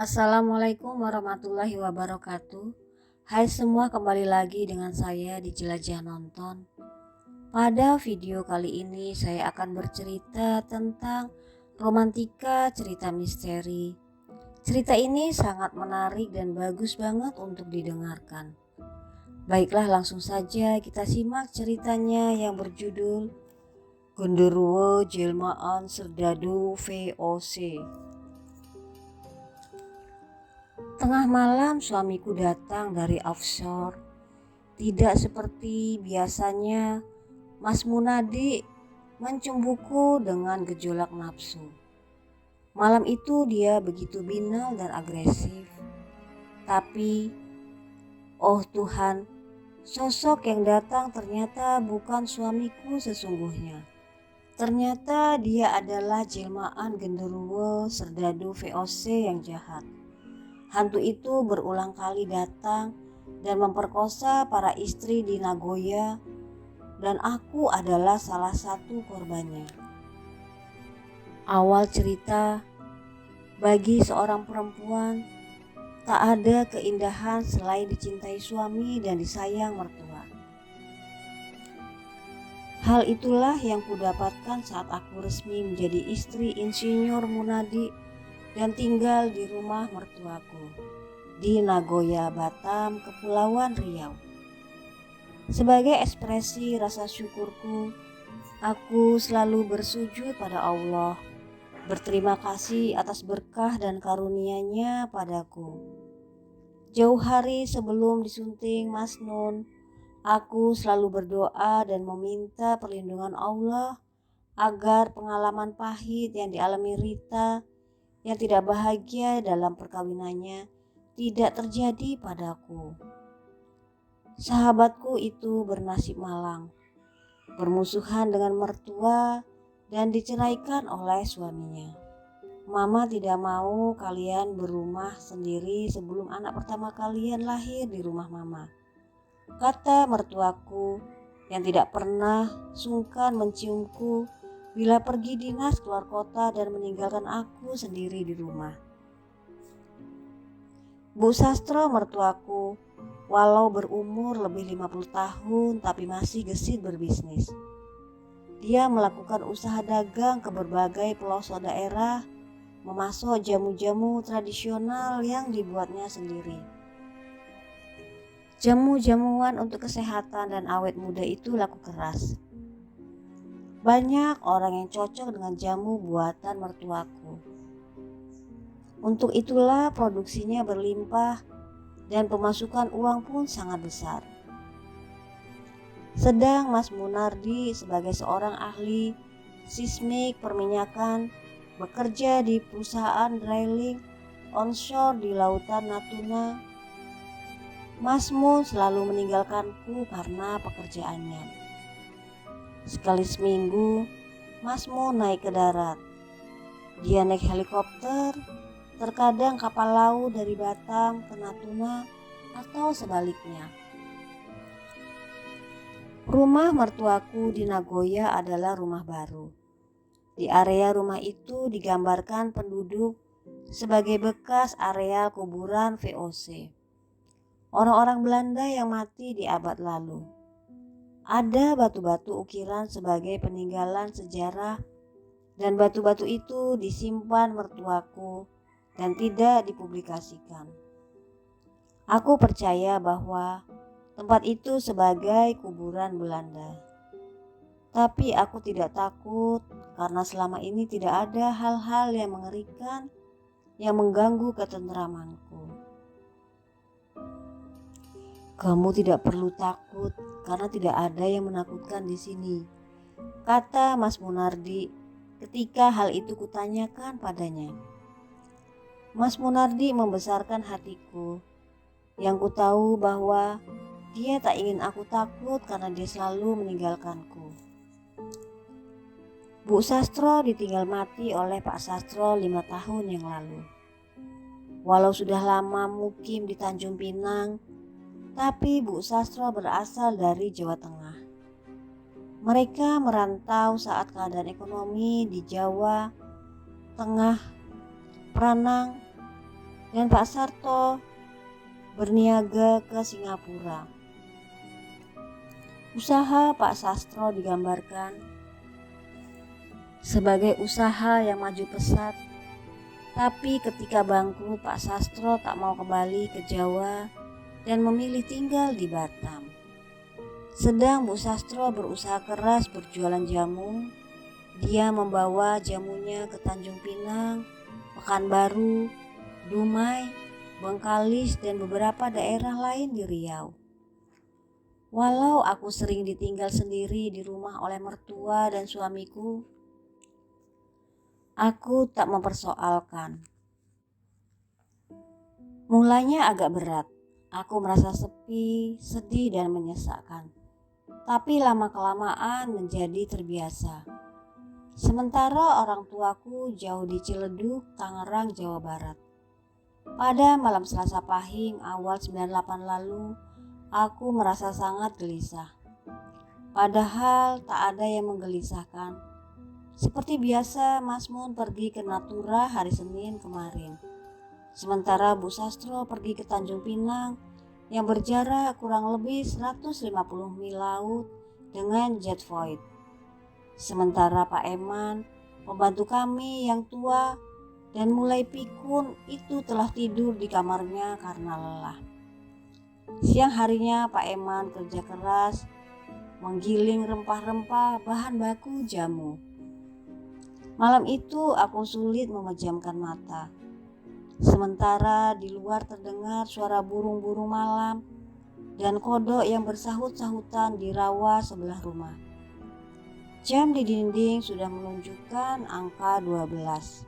Assalamualaikum warahmatullahi wabarakatuh. Hai semua, kembali lagi dengan saya di Jelajah Nonton. Pada video kali ini saya akan bercerita tentang romantika cerita misteri. Cerita ini sangat menarik dan bagus banget untuk didengarkan. Baiklah, langsung saja kita simak ceritanya yang berjudul Genderuwo Jelmaan Serdadu VOC. Tengah malam suamiku datang dari offshore. Tidak seperti biasanya, Mas Munadi mencumbuku dengan gejolak nafsu. Malam itu dia begitu binal dan agresif. Tapi, oh Tuhan, sosok yang datang ternyata bukan suamiku sesungguhnya. Ternyata dia adalah jelmaan genderuwo Serdadu VOC yang jahat. Hantu itu berulang kali datang dan memperkosa para istri di Nagoya, dan aku adalah salah satu korbannya. Awal cerita, bagi seorang perempuan tak ada keindahan selain dicintai suami dan disayang mertua. Hal itulah yang kudapatkan saat aku resmi menjadi istri Insinyur Munadi dan tinggal di rumah mertuaku di Nagoya, Batam, Kepulauan Riau. Sebagai ekspresi rasa syukurku, aku selalu bersujud pada Allah, berterima kasih atas berkah dan karunia-Nya padaku. Jauh hari sebelum disunting Mas Nun, aku selalu berdoa dan meminta perlindungan Allah agar pengalaman pahit yang dialami Rita yang tidak bahagia dalam perkawinannya tidak terjadi padaku. Sahabatku itu bernasib malang, bermusuhan dengan mertua dan diceraikan oleh suaminya. Mama tidak mau kalian berumah sendiri sebelum anak pertama kalian lahir di rumah mama, kata mertuaku yang tidak pernah sungkan menciumku bila pergi dinas keluar kota dan meninggalkan aku sendiri di rumah. Bu Sastro mertuaku, walau berumur lebih 50 tahun tapi masih gesit berbisnis. Dia melakukan usaha dagang ke berbagai pelosok daerah, memasok jamu-jamu tradisional yang dibuatnya sendiri. Jamu-jamuan untuk kesehatan dan awet muda itu laku keras. Banyak orang yang cocok dengan jamu buatan mertuaku. Untuk itulah produksinya berlimpah dan pemasukan uang pun sangat besar. Sedang Mas Munardi sebagai seorang ahli seismik perminyakan bekerja di perusahaan drilling onshore di lautan Natuna. Mas Mun selalu meninggalkanku karena pekerjaannya. Sekali seminggu, Mas Mun naik ke darat. Dia naik helikopter, terkadang kapal laut dari Batam ke Natuna atau sebaliknya. Rumah mertuaku di Nagoya adalah rumah baru. Di area rumah itu digambarkan penduduk sebagai bekas areal kuburan VOC. Orang-orang Belanda yang mati di abad lalu. Ada batu-batu ukiran sebagai peninggalan sejarah dan batu-batu itu disimpan mertuaku dan tidak dipublikasikan. Aku percaya bahwa tempat itu sebagai kuburan Belanda. Tapi aku tidak takut karena selama ini tidak ada hal-hal yang mengerikan yang mengganggu ketentramanku. Kamu tidak perlu takut karena tidak ada yang menakutkan di sini, kata Mas Munardi ketika hal itu kutanyakan padanya. Mas Munardi membesarkan hatiku, yang ku tahu bahwa dia tak ingin aku takut karena dia selalu meninggalkanku. Bu Sastro ditinggal mati oleh Pak Sastro 5 tahun yang lalu. Walau sudah lama mukim di Tanjung Pinang, tapi Bu Sastro berasal dari Jawa Tengah. Mereka merantau saat keadaan ekonomi di Jawa Tengah, Pranang, dan Pak Sarto berniaga ke Singapura. Usaha Pak Sastro digambarkan sebagai usaha yang maju pesat, tapi ketika bangkrut Pak Sastro tak mau kembali ke Jawa dan memilih tinggal di Batam. Sedang Bu Sastro berusaha keras berjualan jamu. Dia membawa jamunya ke Tanjung Pinang, Pekanbaru, Dumai, Bengkalis, dan beberapa daerah lain di Riau. Walau aku sering ditinggal sendiri di rumah oleh mertua dan suamiku, aku tak mempersoalkan. Mulanya agak berat, aku merasa sepi, sedih, dan menyesakkan. Tapi lama-kelamaan menjadi terbiasa. Sementara orang tuaku jauh di Ciledug, Tangerang, Jawa Barat. Pada malam Selasa Pahing awal 98 lalu, aku merasa sangat gelisah. Padahal tak ada yang menggelisahkan. Seperti biasa, Mas Mun pergi ke Natura hari Senin kemarin. Sementara Bu Sastro pergi ke Tanjung Pinang yang berjarak kurang lebih 150 mil laut dengan jet void. Sementara Pak Eman, pembantu kami yang tua dan mulai pikun itu telah tidur di kamarnya karena lelah. Siang harinya Pak Eman kerja keras menggiling rempah-rempah bahan baku jamu. Malam itu aku sulit memejamkan mata. Sementara di luar terdengar suara burung-burung malam dan kodok yang bersahut-sahutan di rawa sebelah rumah. Jam di dinding sudah menunjukkan angka 12,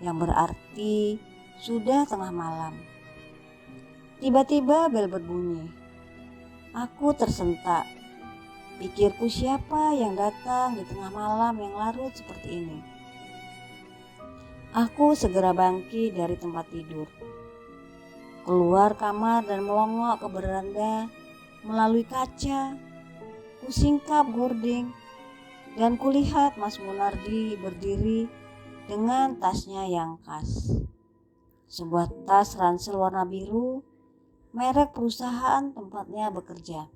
yang berarti sudah tengah malam. Tiba-tiba bel berbunyi. Aku tersentak. Pikirku, siapa yang datang di tengah malam yang larut seperti ini? Aku segera bangkit dari tempat tidur. Keluar kamar dan melongok ke beranda melalui kaca. Kusingkap gording dan kulihat Mas Munardi berdiri dengan tasnya yang khas. Sebuah tas ransel warna biru, merek perusahaan tempatnya bekerja.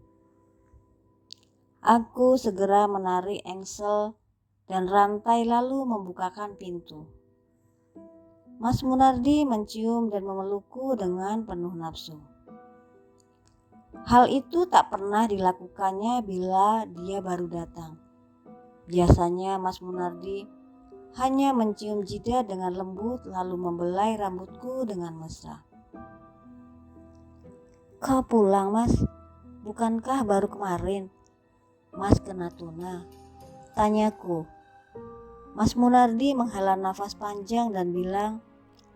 Aku segera menarik engsel dan rantai lalu membukakan pintu. Mas Munardi mencium dan memelukku dengan penuh nafsu. Hal itu tak pernah dilakukannya bila dia baru datang. Biasanya Mas Munardi hanya mencium jidat dengan lembut lalu membelai rambutku dengan mesra. Kau pulang, Mas? Bukankah baru kemarin Mas ke Natuna? Tanyaku. Mas Munardi menghela nafas panjang dan bilang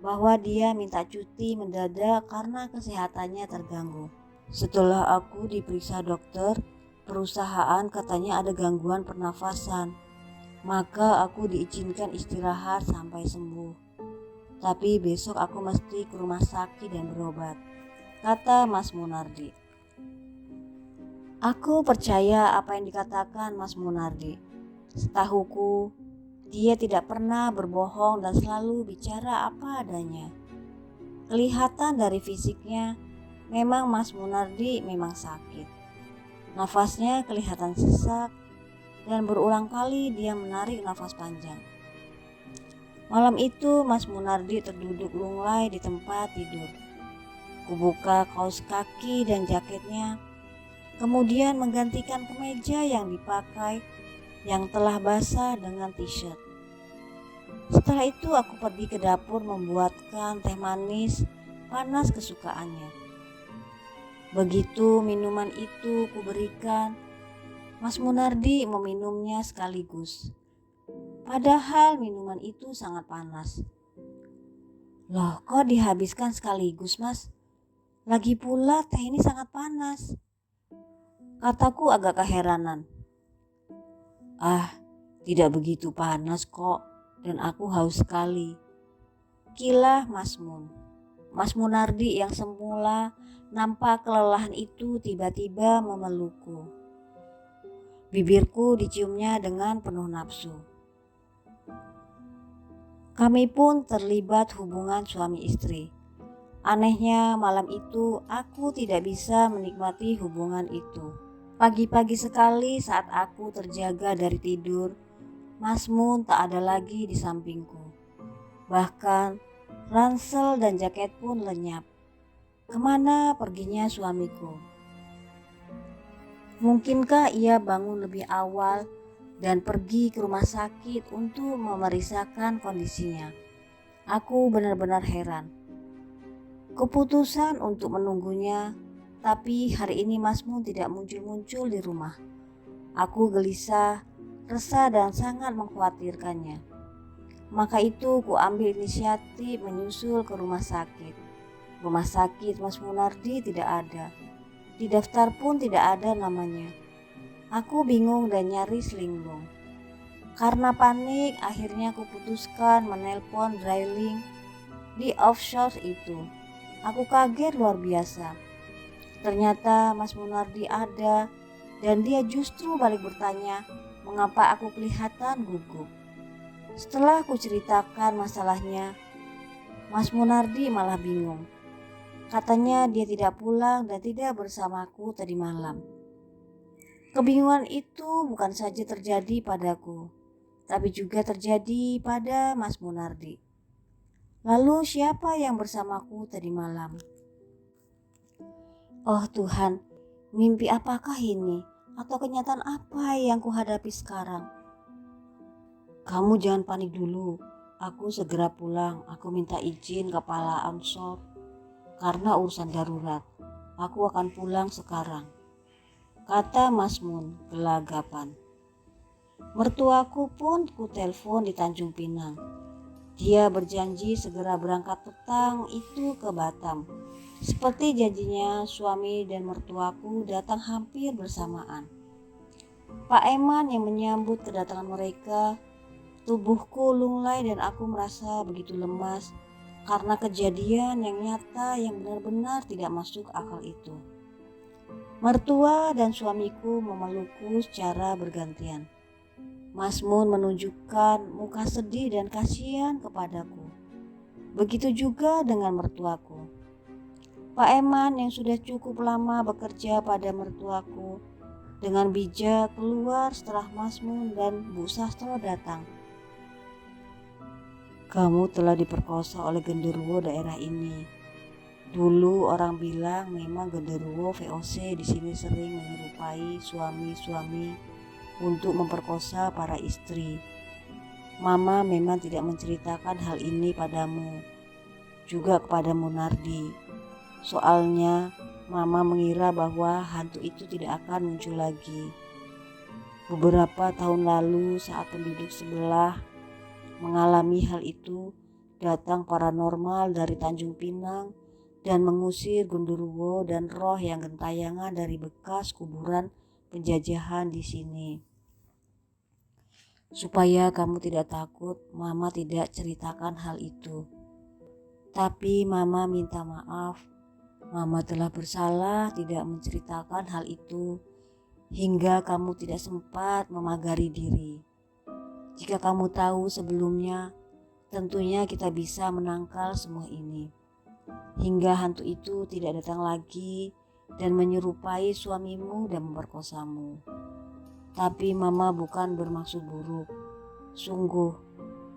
bahwa dia minta cuti mendadak karena kesehatannya terganggu. Setelah aku diperiksa dokter, perusahaan katanya ada gangguan pernafasan. Maka aku diizinkan istirahat sampai sembuh. Tapi besok aku mesti ke rumah sakit dan berobat, kata Mas Munardi. Aku percaya apa yang dikatakan Mas Munardi. Setahuku, dia tidak pernah berbohong dan selalu bicara apa adanya. Kelihatan dari fisiknya, memang Mas Munardi memang sakit. Nafasnya kelihatan sesak dan berulang kali dia menarik nafas panjang. Malam itu Mas Munardi terduduk lunglai di tempat tidur. Kubuka kaos kaki dan jaketnya, kemudian menggantikan kemeja yang dipakai yang telah basah dengan t-shirt. Setelah itu aku pergi ke dapur membuatkan teh manis panas kesukaannya. Begitu minuman itu kuberikan, Mas Munardi meminumnya sekaligus. Padahal minuman itu sangat panas. Loh, kok dihabiskan sekaligus, Mas? Lagi pula teh ini sangat panas, kataku agak keheranan. Ah, tidak begitu panas kok, dan aku haus sekali, kilah Mas Mun. Mas Munardi yang semula nampak kelelahan itu tiba-tiba memelukku. Bibirku diciumnya dengan penuh nafsu. Kami pun terlibat hubungan suami istri. Anehnya malam itu aku tidak bisa menikmati hubungan itu. Pagi-pagi sekali saat aku terjaga dari tidur, Mas Mun tak ada lagi di sampingku. Bahkan ransel dan jaket pun lenyap. Kemana perginya suamiku? Mungkinkah ia bangun lebih awal dan pergi ke rumah sakit untuk memeriksakan kondisinya? Aku benar-benar heran. Keputusan untuk menunggunya, tapi hari ini Mas Mun tidak muncul-muncul di rumah. Aku gelisah, resah dan sangat mengkhawatirkannya. Maka itu ku ambil inisiatif menyusul ke rumah sakit. Rumah sakit Mas Munardi tidak ada. Di daftar pun tidak ada namanya. Aku bingung dan nyaris linglung. Karena panik, akhirnya aku putuskan menelpon dryling di offshore itu. Aku kaget luar biasa. Ternyata Mas Munardi ada dan dia justru balik bertanya mengapa aku kelihatan gugup. Setelah aku ceritakan masalahnya, Mas Munardi malah bingung. Katanya dia tidak pulang dan tidak bersamaku tadi malam. Kebingungan itu bukan saja terjadi padaku, tapi juga terjadi pada Mas Munardi. Lalu siapa yang bersamaku tadi malam? Oh Tuhan, mimpi apakah ini? Atau kenyataan apa yang kuhadapi sekarang? Kamu jangan panik dulu. Aku segera pulang. Aku minta izin kepala ansor karena urusan darurat. Aku akan pulang sekarang, kata Mas Mun gelagapan. Mertuaku pun ku telepon di Tanjung Pinang. Dia berjanji segera berangkat petang itu ke Batam. Seperti janjinya, suami dan mertuaku datang hampir bersamaan. Pak Eman yang menyambut kedatangan mereka. Tubuhku lunglai dan aku merasa begitu lemas karena kejadian yang nyata yang benar-benar tidak masuk akal itu. Mertua dan suamiku memelukku secara bergantian. Mas Mun menunjukkan muka sedih dan kasihan kepadaku. Begitu juga dengan mertuaku. Pak Eman yang sudah cukup lama bekerja pada mertuaku dengan bijak keluar setelah Mas Mun dan Bu Sastro datang. Kamu telah diperkosa oleh genderuwo daerah ini. Dulu orang bilang memang genderuwo VOC di sini sering menyerupai suami-suami untuk memperkosa para istri. Mama memang tidak menceritakan hal ini padamu, juga kepada Munardi. Soalnya Mama mengira bahwa hantu itu tidak akan muncul lagi. Beberapa tahun lalu saat penduduk sebelah mengalami hal itu, datang paranormal dari Tanjung Pinang dan mengusir genderuwo dan roh yang gentayangan dari bekas kuburan penjajahan di sini. Supaya kamu tidak takut, Mama tidak ceritakan hal itu. Tapi Mama minta maaf. Mama telah bersalah tidak menceritakan hal itu hingga kamu tidak sempat memagari diri. Jika kamu tahu sebelumnya, tentunya kita bisa menangkal semua ini. Hingga hantu itu tidak datang lagi dan menyerupai suamimu dan memperkosamu. Tapi Mama bukan bermaksud buruk. Sungguh,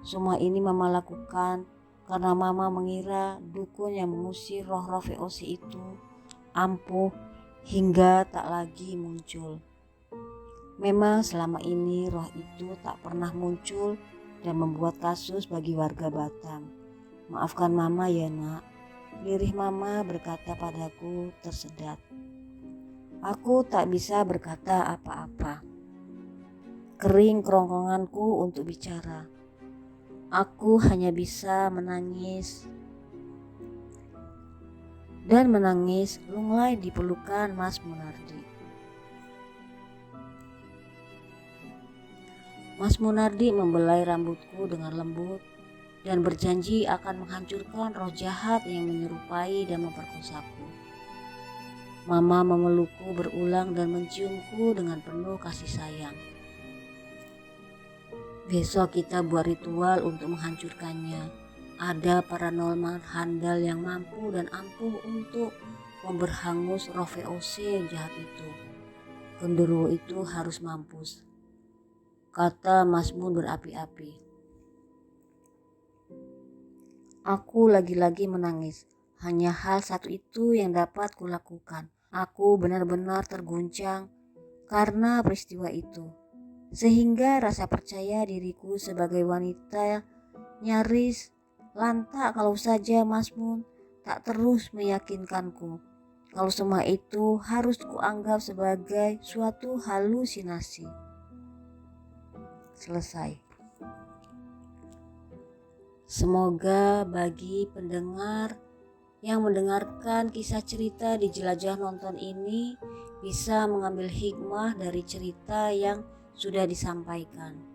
semua ini Mama lakukan karena Mama mengira dukun yang mengusir roh-roh VOC itu ampuh hingga tak lagi muncul. Memang selama ini roh itu tak pernah muncul dan membuat kasus bagi warga Batam. Maafkan Mama ya nak, lirih Mama berkata padaku tersedat. Aku tak bisa berkata apa-apa. Kering kerongkonganku untuk bicara. Aku hanya bisa menangis dan menangis lunglai di pelukan Mas Munardi. Mas Munardi membelai rambutku dengan lembut dan berjanji akan menghancurkan roh jahat yang menyerupai dan memperkosaku. Mama memelukku berulang dan menciumku dengan penuh kasih sayang. Besok kita buat ritual untuk menghancurkannya. Ada paranormal handal yang mampu dan ampuh untuk memberhangus roh VOC jahat itu. Genderuwo itu harus mampus, kata Mas Mun berapi-api. Aku lagi-lagi menangis. Hanya hal satu itu yang dapat kulakukan. Aku benar-benar terguncang karena peristiwa itu. Sehingga rasa percaya diriku sebagai wanita nyaris lantak kalau saja Mas Mun tak terus meyakinkanku kalau semua itu harus kuanggap sebagai suatu halusinasi. Selesai. Semoga bagi pendengar yang mendengarkan kisah cerita di Jelajah Nonton ini bisa mengambil hikmah dari cerita yang sudah disampaikan.